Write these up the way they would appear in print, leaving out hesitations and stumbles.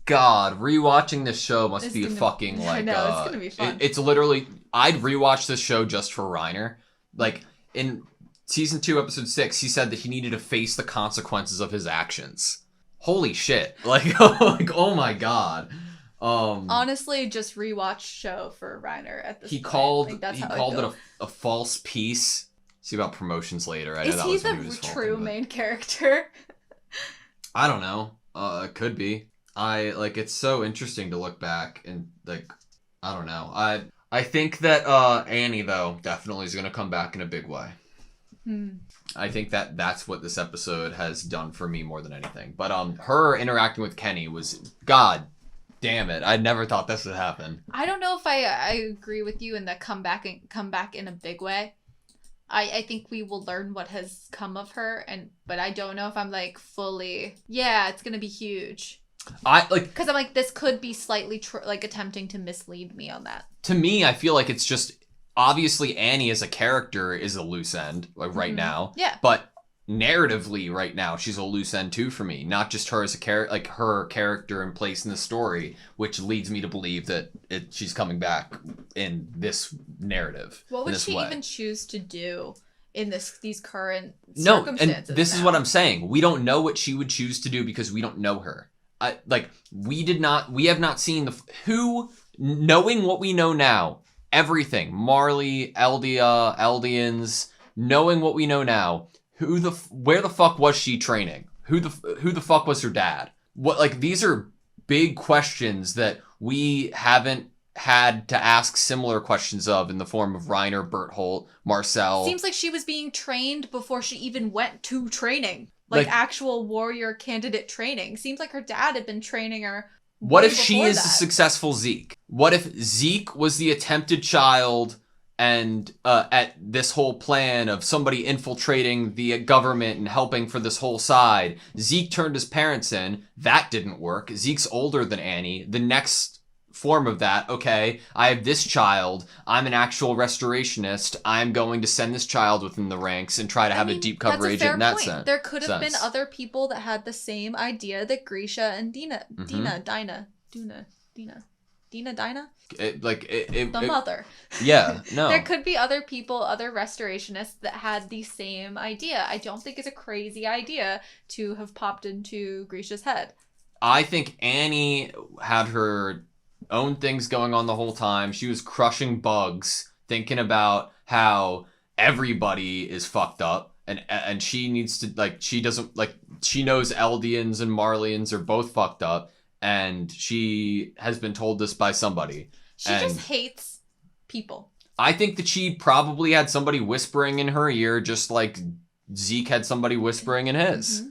God, rewatching this show must be it's gonna be fun. It's literally, I'd rewatch this show just for Reiner. Like, in season 2, episode 6, he said that he needed to face the consequences of his actions. Holy shit. Like, oh my God. Honestly, just rewatch show for Reiner at this point. He called it a false peace. See about promotions later. I know that was when he was Is he the true main character? I don't know. It could be. It's so interesting to look back and, like, I don't know. I think that Annie, though, definitely is going to come back in a big way. I think that's what this episode has done for me more than anything. But her interacting with Kenny was, God damn it, I never thought this would happen. I don't know if I agree with you in the come back in a big way. I think we will learn what has come of her, but I don't know if I'm like fully, yeah, it's gonna be huge. Because I'm like, this could be slightly attempting to mislead me on that. To me, I feel like it's just, obviously Annie as a character is a loose end, like right now. Yeah. But narratively right now, she's a loose end too for me. Not just her as a character, like her character and place in the story, which leads me to believe that she's coming back in this narrative. What would she even choose to do in these current circumstances? And this is what I'm saying. We don't know what she would choose to do because we don't know her. We have not seen knowing what we know now, everything, Marley, Eldians, knowing what we know now, where the fuck was she training? Who the fuck was her dad? These are big questions that we haven't had to ask similar questions of in the form of Reiner, Bertholdt, Marcel. Seems like she was being trained before she even went to training. Like actual warrior candidate training. Seems like her dad had been training her. What if she is a successful Zeke? What if Zeke was the attempted child and at this whole plan of somebody infiltrating the government and helping for this whole side? Zeke turned his parents in. That didn't work. Zeke's older than Annie. The next form of that, okay, I have this child. I'm an actual restorationist. I'm going to send this child within the ranks and try to have a deep cover agent in that sense. There could have been other people that had the same idea that Grisha and Dina, the mother. Yeah, no. There could be other people, other restorationists that had the same idea. I don't think it's a crazy idea to have popped into Grisha's head. I think Annie had her own things going on the whole time. She was crushing bugs, thinking about how everybody is fucked up, and she needs to, she knows Eldians and Marlians are both fucked up, and she has been told this by somebody. She just hates people. I think that she probably had somebody whispering in her ear, just like Zeke had somebody whispering in his.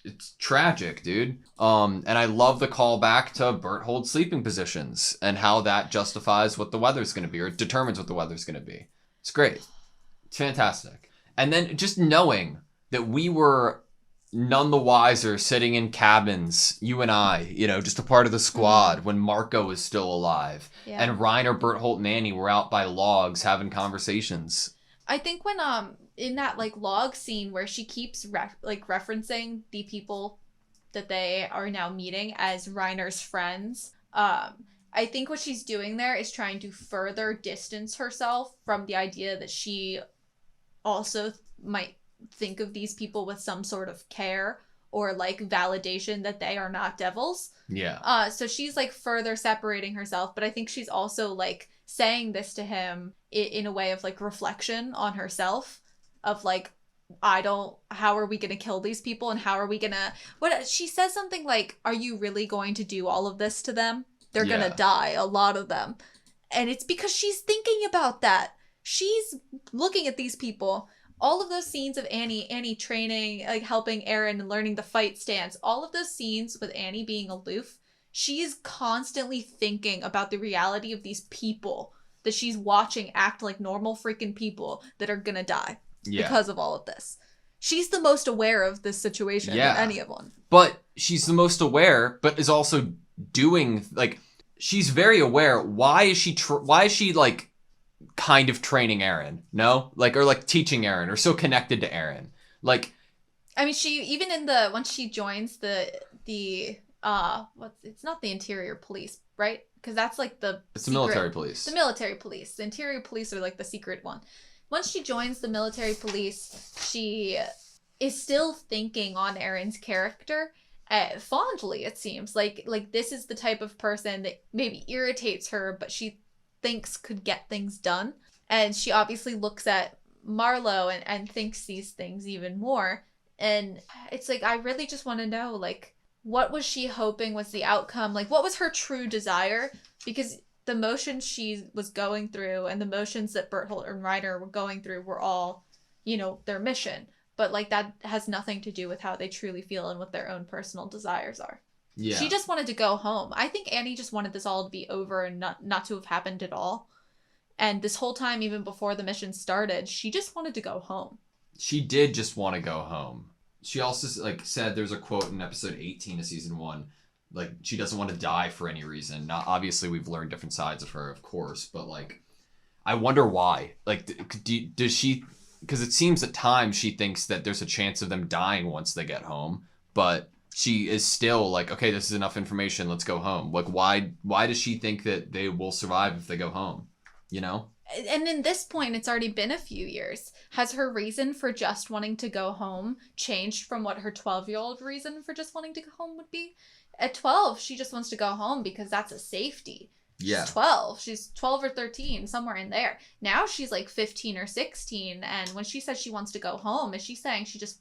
It's tragic, dude. And I love the callback to Bertholdt's sleeping positions and how that justifies what the weather's going to be, or determines what the weather's going to be. It's great. It's fantastic. And then just knowing that we were none the wiser sitting in cabins, you and I, just a part of the squad when Marco was still alive. Yeah. And Reiner, Bertholdt, and Annie were out by logs having conversations. I think when in that log scene where she keeps referencing the people that they are now meeting as Reiner's friends, I think what she's doing there is trying to further distance herself from the idea that she also might think of these people with some sort of care or validation that they are not devils. Yeah. So she's further separating herself, but I think she's also saying this to him in a way of reflection on herself of how are we going to kill these people, and how are we going to, what she says something are you really going to do all of this to them? They're going to die, a lot of them. And it's because she's thinking about that. She's looking at these people. All of those scenes of Annie training, helping Eren and learning the fight stance, all of those scenes with Annie being aloof, she's constantly thinking about the reality of these people that she's watching act like normal freaking people that are gonna die because of all of this. She's the most aware of this situation of any of them. But she's the most aware, but is also doing, she's very aware. Why is she kind of training Eren? No? Or teaching Eren, or so connected to Eren. I mean, she, even once she joins the the it's not the interior police, right? Because that's like it's the military police. The military police. The interior police are like the secret one. Once she joins the military police, she is still thinking on Erin's character fondly, it seems. Like this is the type of person that maybe irritates her, but she thinks could get things done. And she obviously looks at Marlowe and thinks these things even more. And it's like, I really just want to know, like, what was she hoping was the outcome? Like, what was her true desire? Because the motions she was going through and the motions that Berthold and Reiner were going through were all, you know, their mission. But, like, that has nothing to do with how they truly feel and what their own personal desires are. Yeah. She just wanted to go home. I think Annie just wanted this all to be over and not to have happened at all. And this whole time, even before the mission started, she just wanted to go home. She did just want to go home. She also, like, said, there's a quote in episode 18 of season 1, like, she doesn't want to die for any reason. Now, obviously, we've learned different sides of her, of course, but, like, I wonder why. Like, does she... Because it seems at times she thinks that there's a chance of them dying once they get home, but she is still like, okay, this is enough information, let's go home. Like, why does she think that they will survive if they go home? You know? And in this point, it's already been a few years. Has her reason for just wanting to go home changed from what her 12-year-old reason for just wanting to go home would be? At 12, she just wants to go home because that's a safety. Yeah. She's 12. She's 12 or 13, somewhere in there. Now she's like 15 or 16. And when she says she wants to go home, is she saying she just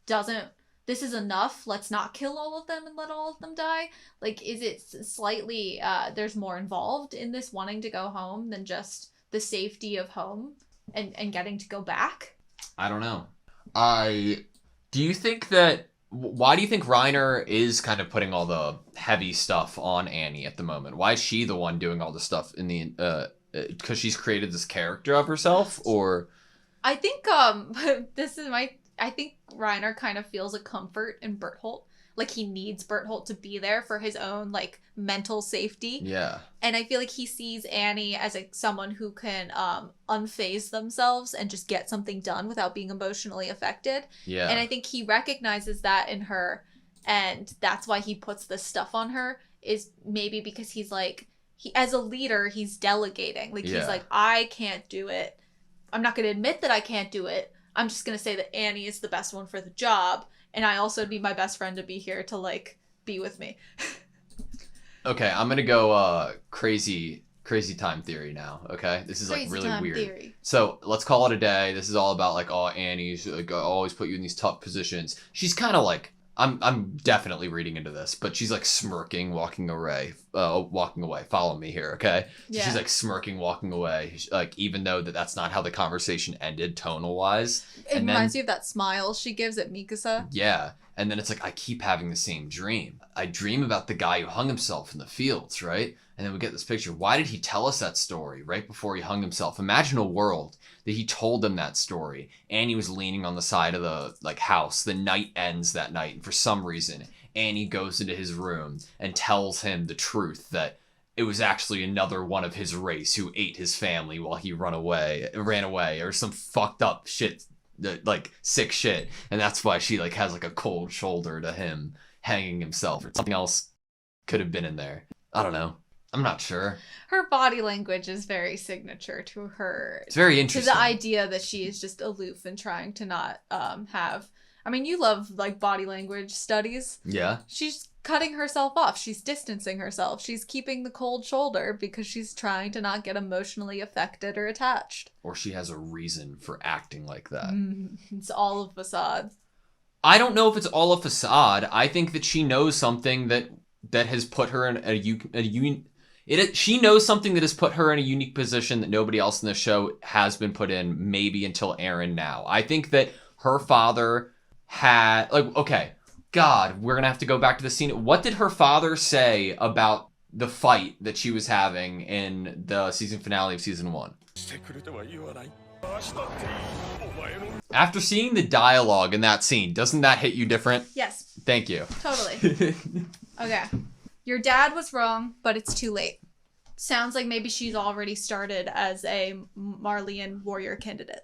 doesn't, this is enough, let's not kill all of them and let all of them die? Like, is it slightly, there's more involved in this wanting to go home than just the safety of home and getting to go back? I don't know. Do you think that, why do you think Reiner is kind of putting all the heavy stuff on Annie at the moment? Why is she the one doing all the stuff in the, because she's created this character of herself, or? I think, I think Reiner kind of feels a comfort in Berthold. Like, he needs Berthold to be there for his own, like, mental safety. Yeah. And I feel like he sees Annie as someone who can unfaze themselves and just get something done without being emotionally affected. Yeah. And I think he recognizes that in her, and that's why he puts this stuff on her, is maybe because he's like, as a leader, he's delegating. Like, he's like, I can't do it. I'm not going to admit that I can't do it. I'm just going to say that Annie is the best one for the job. And I also need my best friend to be here to, like, be with me. Okay, I'm going to go crazy time theory now, okay? This is, like, really weird. Theory. So, let's call it a day. This is all about, like, oh, Annie's, like, I always put you in these tough positions. She's kind of, like, I'm definitely reading into this, but she's, like, smirking, walking away. Follow me here, okay? So she's, like, smirking, walking away, like, even though that's not how the conversation ended tonal-wise. It reminds you of that smile she gives at Mikasa. Yeah. And then it's like, I keep having the same dream. I dream about the guy who hung himself in the fields, right? And then we get this picture. Why did he tell us that story right before he hung himself? Imagine a world that he told them that story. Annie was leaning on the side of the, like, house. The night ends that night. And for some reason, Annie goes into his room and tells him the truth that it was actually another one of his race who ate his family while he ran away, or some fucked up shit, like, sick shit. And that's why she, like, has, like, a cold shoulder to him hanging himself, or something else could have been in there. I don't know. I'm not sure. Her body language is very signature to her. It's very interesting. To the idea that she is just aloof and trying to not have... I mean, you love, like, body language studies. Yeah. She's cutting herself off. She's distancing herself. She's keeping the cold shoulder because she's trying to not get emotionally affected or attached. Or she has a reason for acting like that. It's all a facade. I don't know if it's all a facade. I think that she knows something that has put her in she knows something that has put her in a unique position that nobody else in the show has been put in, maybe until Eren now. I think that her father had, like, okay, God, we're going to have to go back to the scene. What did her father say about the fight that she was having in the season finale of season 1? After seeing the dialogue in that scene, doesn't that hit you different? Yes. Thank you. Totally. Okay. Your dad was wrong, but it's too late. Sounds like maybe she's already started as a Marleyan warrior candidate.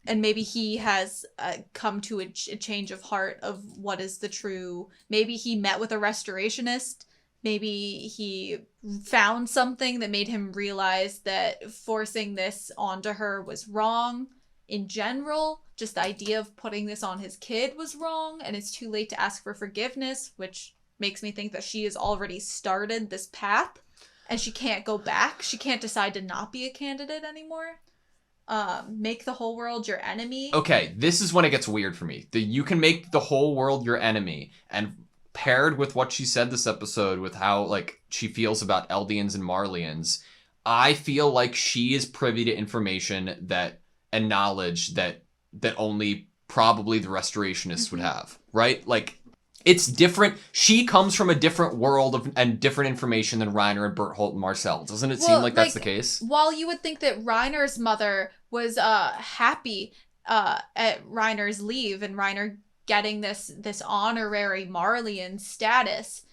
And maybe he has come to a change of heart of what is the true. Maybe he met with a restorationist. Maybe he found something that made him realize that forcing this onto her was wrong in general. Just the idea of putting this on his kid was wrong, and it's too late to ask for forgiveness, which makes me think that she has already started this path and she can't go back. She can't decide to not be a candidate anymore. Make the whole world your enemy. Okay, this is when it gets weird for me. You can make the whole world your enemy, and paired with what she said this episode with how like she feels about Eldians and Marleyans, I feel like she is privy to information that and knowledge that only probably the restorationists would have, right? Like, it's different. She comes from a different world and different information than Reiner and Bertholdt and Marcel. Doesn't it seem like that's the case? While you would think that Reiner's mother was happy at Reiner's leave and Reiner getting this honorary Marleyan status,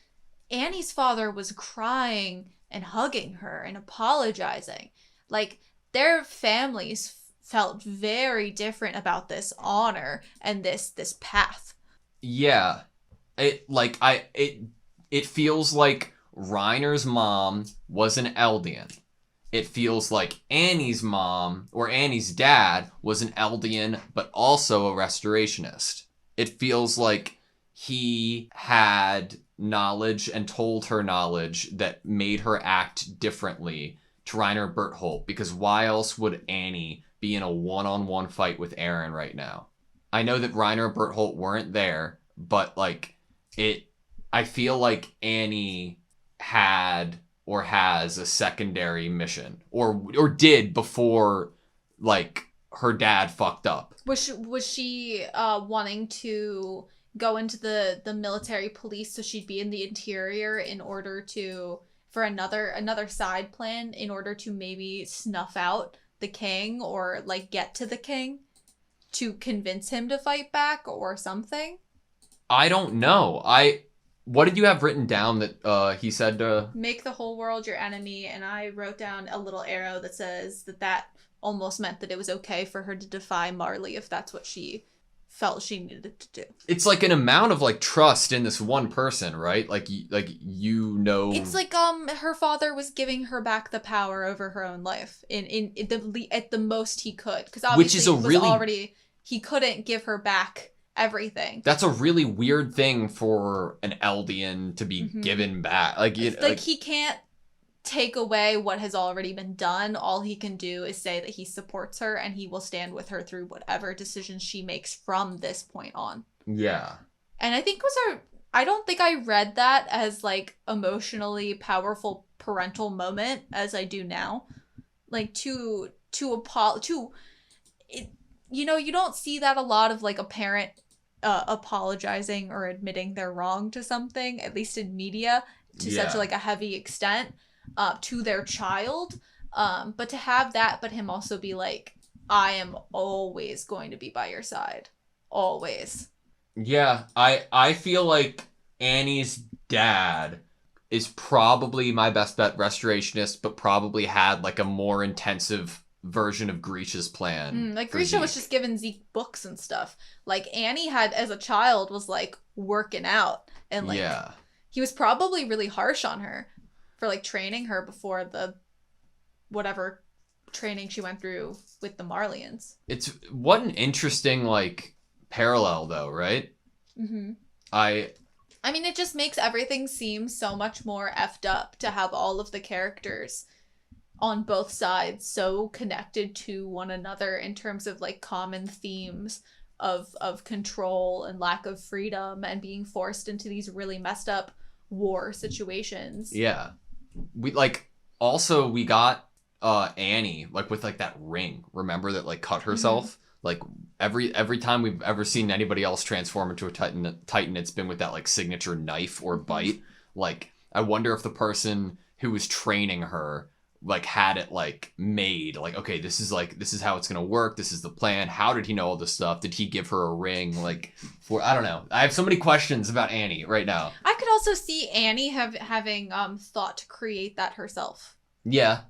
Annie's father was crying and hugging her and apologizing. Like, their families felt very different about this honor and this path. Yeah. It feels like Reiner's mom was an Eldian. It feels like Annie's mom or Annie's dad was an Eldian, but also a restorationist. It feels like he had knowledge and told her knowledge that made her act differently to Reiner Bertholdt, because why else would Annie be in a one-on-one fight with Eren right now? I know that Reiner and Bertholdt weren't there, but like I feel like Annie had or has a secondary mission or did before like her dad fucked up. Was she wanting to go into the military police so she'd be in the interior in order to for another side plan in order to maybe snuff out the king or like get to the king to convince him to fight back or something? I don't know. What did you have written down that he said to... Make the whole world your enemy, and I wrote down a little arrow that says that almost meant that it was okay for her to defy Marley if that's what she felt she needed to do. It's like an amount of like trust in this one person, right? Like you know... It's like her father was giving her back the power over her own life at the most he could, because obviously which is a really... he couldn't give her back everything. That's a really weird thing for an Eldian to be given back. Like he can't take away what has already been done. All he can do is say that he supports her and he will stand with her through whatever decisions she makes from this point on. Yeah. And I think I don't think I read that as like emotionally powerful parental moment as I do now. Like you don't see that a lot of like a parent apologizing or admitting they're wrong to something, at least in media, to such like a heavy extent to their child. But to have that, but him also be like, I am always going to be by your side. Always. Yeah, I feel like Annie's dad is probably my best bet restorationist, but probably had like a more intensive version of Grisha's plan. Like Grisha was just giving Zeke books and stuff. Like Annie had as a child was like working out and like he was probably really harsh on her for like training her before the whatever training she went through with the Marleyans. It's what an interesting like parallel though, right? I mean, it just makes everything seem so much more effed up to have all of the characters on both sides so connected to one another in terms of like common themes of control and lack of freedom and being forced into these really messed up war situations. Yeah. We got Annie like with like that ring, remember, that like cut herself? Like every time we've ever seen anybody else transform into a Titan, it's been with that like signature knife or bite. Like, I wonder if the person who was training her like had it like made like, okay, this is how it's gonna work, this is the plan. How did he know all this stuff? Did he give her a ring? Like, I don't know. I have so many questions about Annie right now. I could also see Annie having thought to create that herself. Yeah,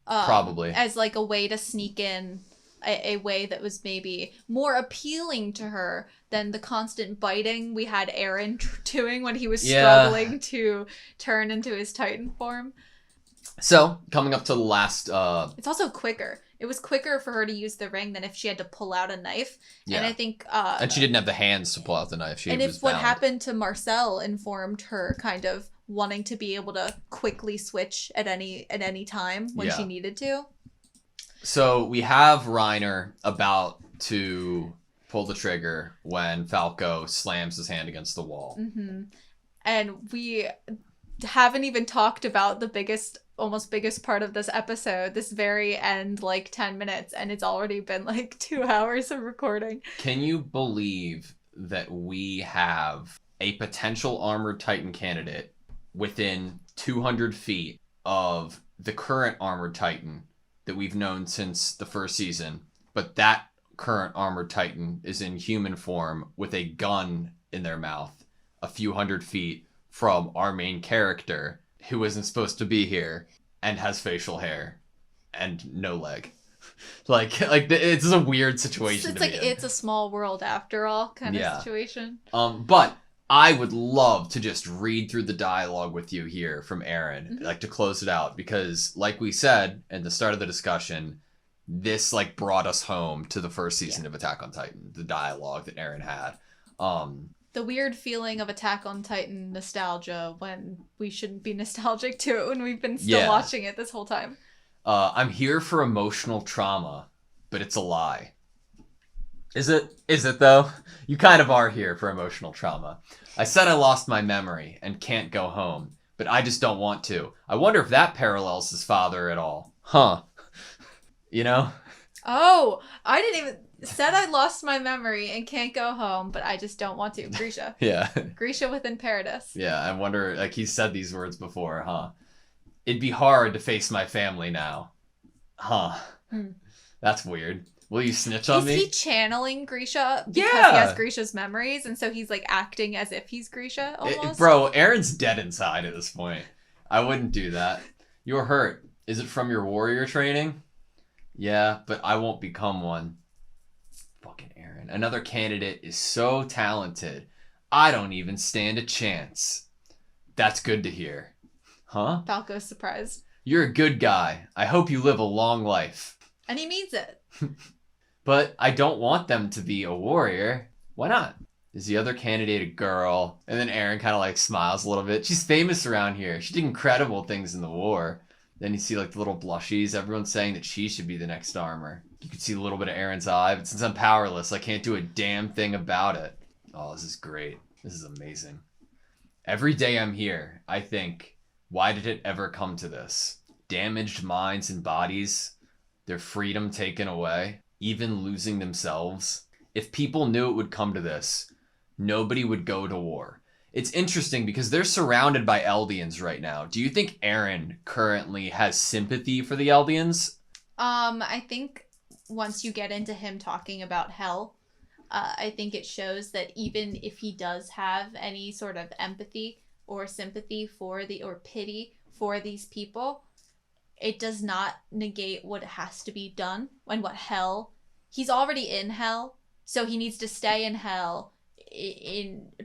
probably as like a way to sneak in a way that was maybe more appealing to her than the constant biting we had Eren doing when he was struggling to turn into his Titan form. So, coming up to the last... It's also quicker. It was quicker for her to use the ring than if she had to pull out a knife. Yeah. And I think... and she didn't have the hands to pull out the knife. And if what happened to Marcel informed her kind of wanting to be able to quickly switch at any time when she needed to. So we have Reiner about to pull the trigger when Falco slams his hand against the wall. Mm-hmm. And we haven't even talked about the almost biggest part of this episode, this very end, like 10 minutes, and it's already been like 2 hours of recording. Can you believe that we have a potential armored Titan candidate within 200 feet of the current armored Titan that we've known since the first season, but that current armored Titan is in human form with a gun in their mouth a few hundred feet from our main character, who isn't supposed to be here and has facial hair and no leg. like it's a weird situation. It's like it's a small world after all kind of situation. But I would love to just read through the dialogue with you here from Eren, like to close it out, because like we said at the start of the discussion, this like brought us home to the first season of Attack on Titan, the dialogue that Eren had. The weird feeling of Attack on Titan nostalgia when we shouldn't be nostalgic to it when we've been still watching it this whole time. I'm here for emotional trauma, but it's a lie. Is it though? You kind of are here for emotional trauma. I said I lost my memory and can't go home, but I just don't want to. I wonder if that parallels his father at all. Huh. You know? Oh, I didn't even... Said I lost my memory and can't go home, but I just don't want to. Grisha. Yeah. Grisha within Paradise. Yeah, I wonder, like, he's said these words before, huh? It'd be hard to face my family now. Huh. That's weird. Will you snitch on me? Is he channeling Grisha because he has Grisha's memories, and so he's, like, acting as if he's Grisha, almost? Bro, Eren's dead inside at this point. I wouldn't do that. You're hurt. Is it from your warrior training? Yeah, but I won't become one. Fucking Eren. Another candidate is so talented, I don't even stand a chance. That's good to hear. Huh? Falco's surprised. You're a good guy. I hope you live a long life. And he means it. But I don't want them to be a warrior. Why not? Is the other candidate a girl? And then Eren kind of like smiles a little bit. She's famous around here. She did incredible things in the war. Then you see like the little blushies. Everyone's saying that she should be the next armor. You can see a little bit of Eren's eye, but since I'm powerless, I can't do a damn thing about it. Oh, this is great. This is amazing. Every day I'm here, I think, why did it ever come to this? Damaged minds and bodies, their freedom taken away, even losing themselves. If people knew it would come to this, nobody would go to war. It's interesting because they're surrounded by Eldians right now. Do you think Eren currently has sympathy for the Eldians? I think once you get into him talking about hell, I think it shows that even if he does have any sort of empathy or sympathy for or pity for these people, it does not negate what has to be done and what hell. He's already in hell, so he needs to stay in hell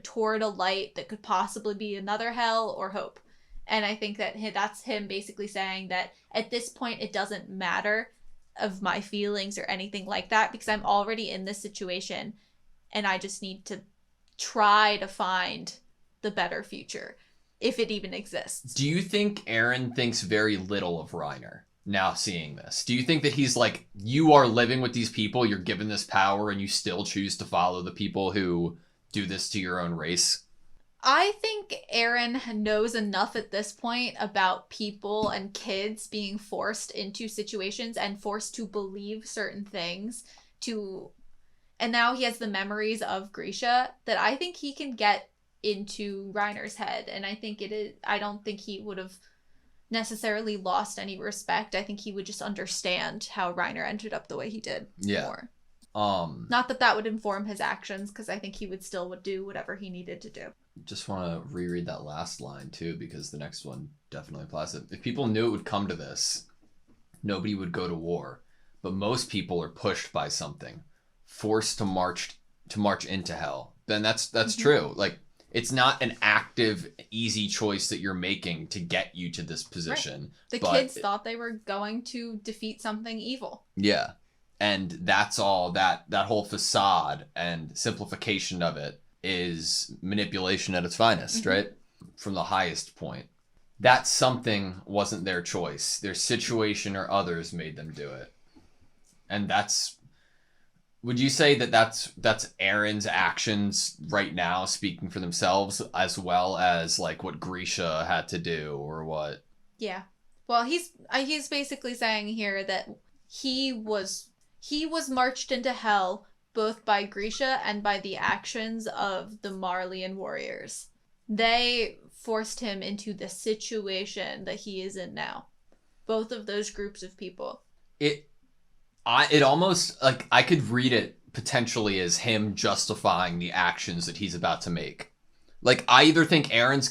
toward a light that could possibly be another hell or hope. And I think that that's him basically saying that at this point it doesn't matter of my feelings or anything like that because I'm already in this situation and I just need to try to find the better future if it even exists. Do you think Eren thinks very little of Reiner now seeing this? Do you think that he's like, you are living with these people, you're given this power, and you still choose to follow the people who do this to your own race? I think Eren knows enough at this point about people and kids being forced into situations and forced to believe certain things and now he has the memories of Grisha that I think he can get into Reiner's head. And I think I don't think he would have necessarily lost any respect. I think he would just understand how Reiner ended up the way he did more. Not that would inform his actions, because I think he would do whatever he needed to do. Just want to reread that last line too, because the next one definitely applies it. If people knew it would come to this, nobody would go to war, but most people are pushed by something, forced to march into hell. Then that's true. Like, it's not an active, easy choice that you're making to get you to this position. Right. The kids thought they were going to defeat something evil. Yeah. And that's all that whole facade and simplification of it is manipulation at its finest, right? From the highest point. That something wasn't their choice. Their situation or others made them do it. And would you say that that's Aaron's actions right now speaking for themselves, as well as like what Grisha had to do, or what? Yeah. Well, he's basically saying here that he was marched into hell both by Grisha and by the actions of the Marleyan warriors. They forced him into the situation that he is in now. Both of those groups of people. It almost, like, I could read it potentially as him justifying the actions that he's about to make. Like, I either think Aaron's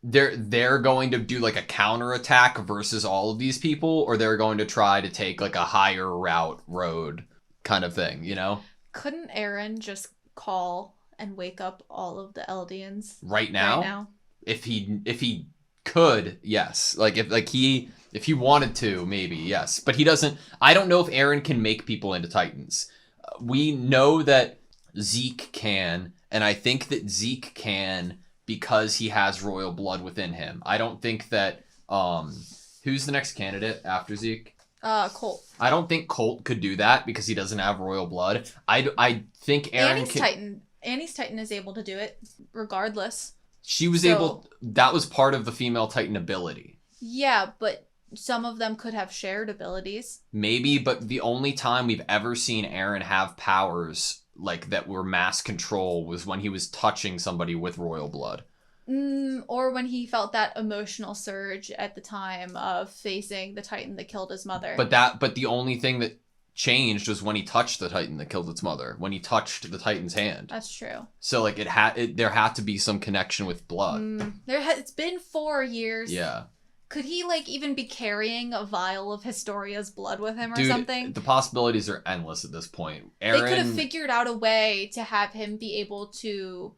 they're going to do like a counterattack versus all of these people, or they're going to try to take like a higher road kind of thing, you know? Couldn't Aaron just call and wake up all of the Eldians right now? If he could, yes. Like if he wanted to, maybe, yes. But he doesn't. I don't know if Aaron can make people into Titans. We know that Zeke can, and I think that Zeke can because he has royal blood within him. I don't think that who's the next candidate after Zeke? Colt. I don't think Colt could do that because he doesn't have royal blood. I think Aaron Annie's Titan is able to do it regardless. She was able. That was part of the female Titan ability. Yeah, but some of them could have shared abilities. Maybe, but the only time we've ever seen Aaron have powers like that were mass control was when he was touching somebody with royal blood. Or when he felt that emotional surge at the time of facing the Titan that killed his mother. But the only thing that changed was when he touched the Titan that killed its mother. When he touched the Titan's hand. That's true. So like there had to be some connection with blood. It's been 4 years. Yeah. Could he like even be carrying a vial of Historia's blood with him or something? The possibilities are endless at this point. Aaron... They could have figured out a way to have him be able to,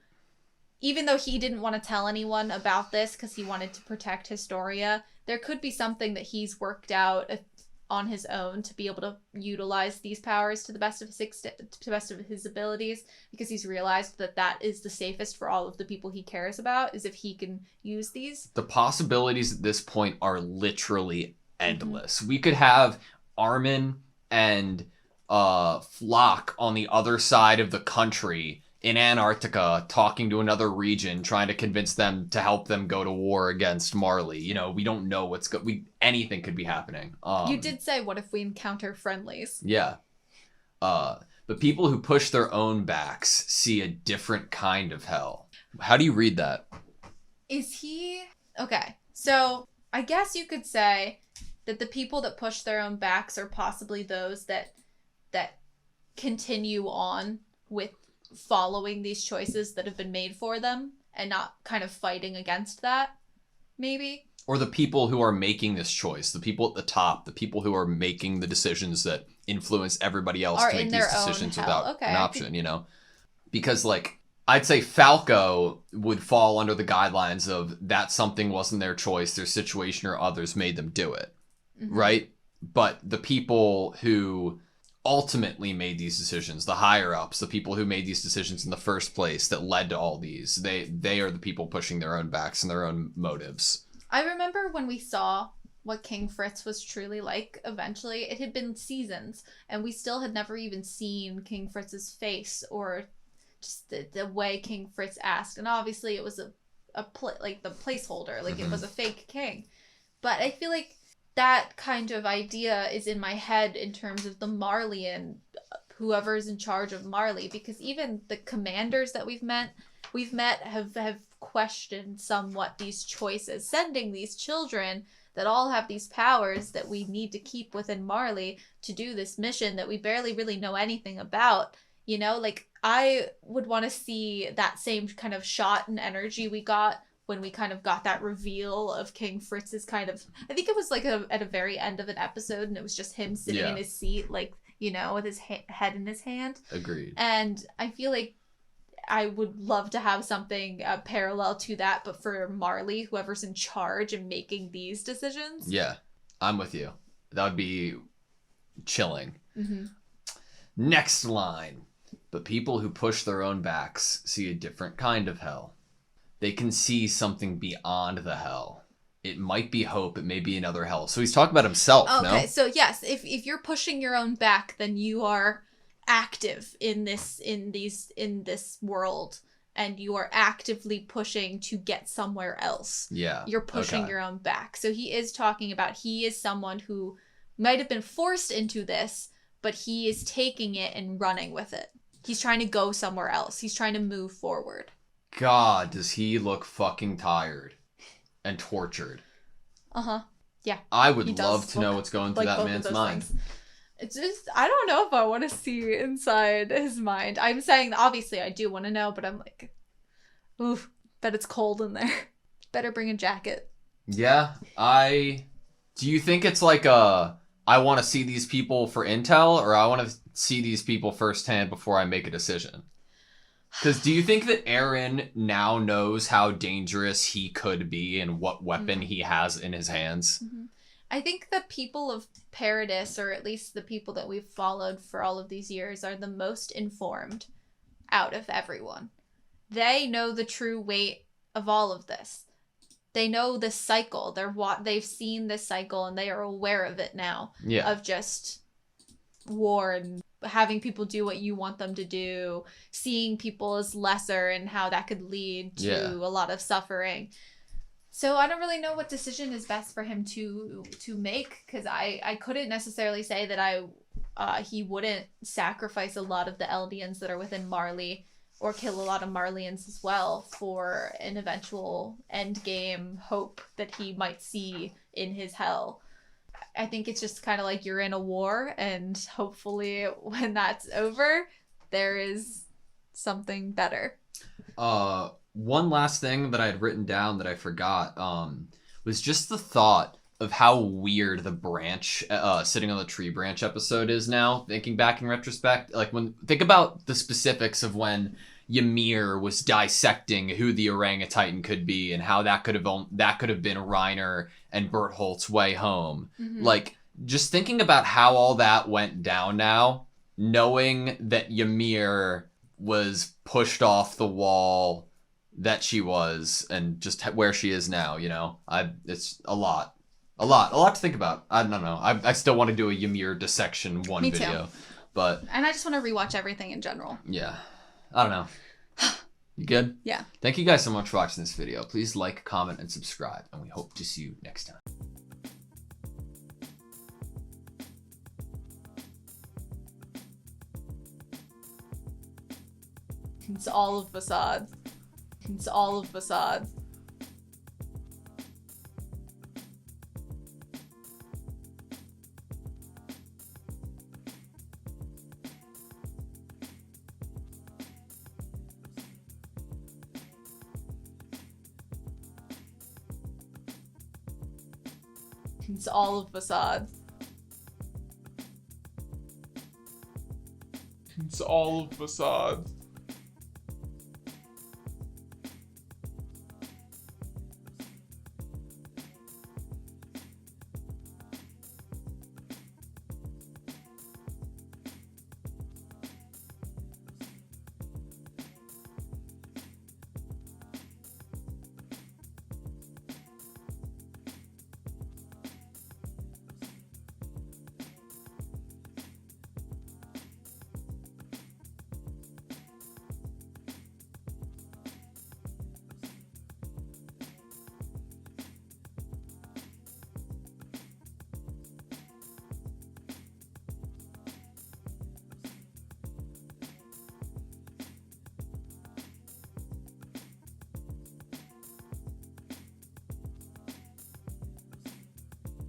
even though he didn't want to tell anyone about this because he wanted to protect Historia, there could be something that he's worked out on his own to be able to utilize these powers to the best of his abilities, because he's realized that is the safest for all of the people he cares about, is if he can use these. The possibilities at this point are literally endless. We could have Armin and Flock on the other side of the country in Antarctica talking to another region, trying to convince them to help them go to war against Marley. You know, we don't know anything could be happening. You did say, what if we encounter friendlies? Yeah. But people who push their own backs see a different kind of hell. How do you read that? Okay, so I guess you could say that the people that push their own backs are possibly those that continue on with following these choices that have been made for them and not kind of fighting against that, maybe. Or the people who are making this choice, the people at the top, the people who are making the decisions that influence everybody else to make these decisions without an option, you know? Because, like, I'd say Falco would fall under the guidelines of that something wasn't their choice, their situation or others made them do it, right? But the people who ultimately made these decisions, the higher ups, the people who made these decisions in the first place that led to all these, they are the people pushing their own backs and their own motives. I remember when we saw what King Fritz was truly like eventually, it had been seasons and we still had never even seen King Fritz's face or just the way King Fritz asked. And obviously it was the placeholder, like it was a fake king. But I feel like that kind of idea is in my head in terms of the Marleyan, whoever's in charge of Marley, because even the commanders that we've met have questioned somewhat these choices, sending these children that all have these powers that we need to keep within Marley to do this mission that we barely really know anything about. You know, like I would want to see that same kind of shot and energy we got when we kind of got that reveal of King Fritz's kind of, I think it was like at a very end of an episode, and it was just him sitting in his seat, like, you know, with his head in his hand. Agreed. And I feel like I would love to have something parallel to that, but for Marley, whoever's in charge and making these decisions. Yeah, I'm with you. That would be chilling. Mm-hmm. Next line. But people who push their own backs see a different kind of hell. They can see something beyond the hell. It might be hope. It may be another hell. So he's talking about himself, no? Okay, so yes, if you're pushing your own back, then you are active in this world, and you are actively pushing to get somewhere else. Yeah. You're pushing your own back. So he is talking about he is someone who might have been forced into this, but he is taking it and running with it. He's trying to go somewhere else. He's trying to move forward. God, does he look fucking tired and tortured? Uh-huh. Yeah. I would love to know what's going through that man's mind. Things. It's just, I don't know if I want to see inside his mind. I'm saying, obviously I do want to know, but I'm like, ooh, bet it's cold in there. Better bring a jacket. Yeah, do you think it's like I want to see these people for intel, or I want to see these people firsthand before I make a decision? Because do you think that Eren now knows how dangerous he could be and what weapon he has in his hands? Mm-hmm. I think the people of Paradis, or at least the people that we've followed for all of these years, are the most informed out of everyone. They know the true weight of all of this. They know the cycle. They've seen this cycle, and they are aware of it now. Yeah. Of just war and having people do what you want them to do, seeing people as lesser and how that could lead to a lot of suffering. So I don't really know what decision is best for him to make, because I couldn't necessarily say that he wouldn't sacrifice a lot of the Eldians that are within Marley, or kill a lot of Marleyans as well, for an eventual endgame hope that he might see in his hell. I think it's just kind of like you're in a war, and hopefully when that's over, there is something better. One last thing that I had written down that I forgot was just the thought of how weird the branch, sitting on the tree branch episode is now, thinking back in retrospect. Like, think about the specifics of when Ymir was dissecting who the orangutan could be and how that could have been Reiner and Bertholdt's way home. Mm-hmm. Like, just thinking about how all that went down now, knowing that Ymir was pushed off the wall that she was, and just where she is now, you know, it's a lot to think about. I don't know. I still want to do a Ymir dissection Me video, too. But and I just want to rewatch everything in general. Yeah, I don't know. You good? Yeah. Thank you guys so much for watching this video. Please like, comment, and subscribe, and we hope to see you next time. It's all of facades. It's all of facades. It's all of facades. It's all of facades.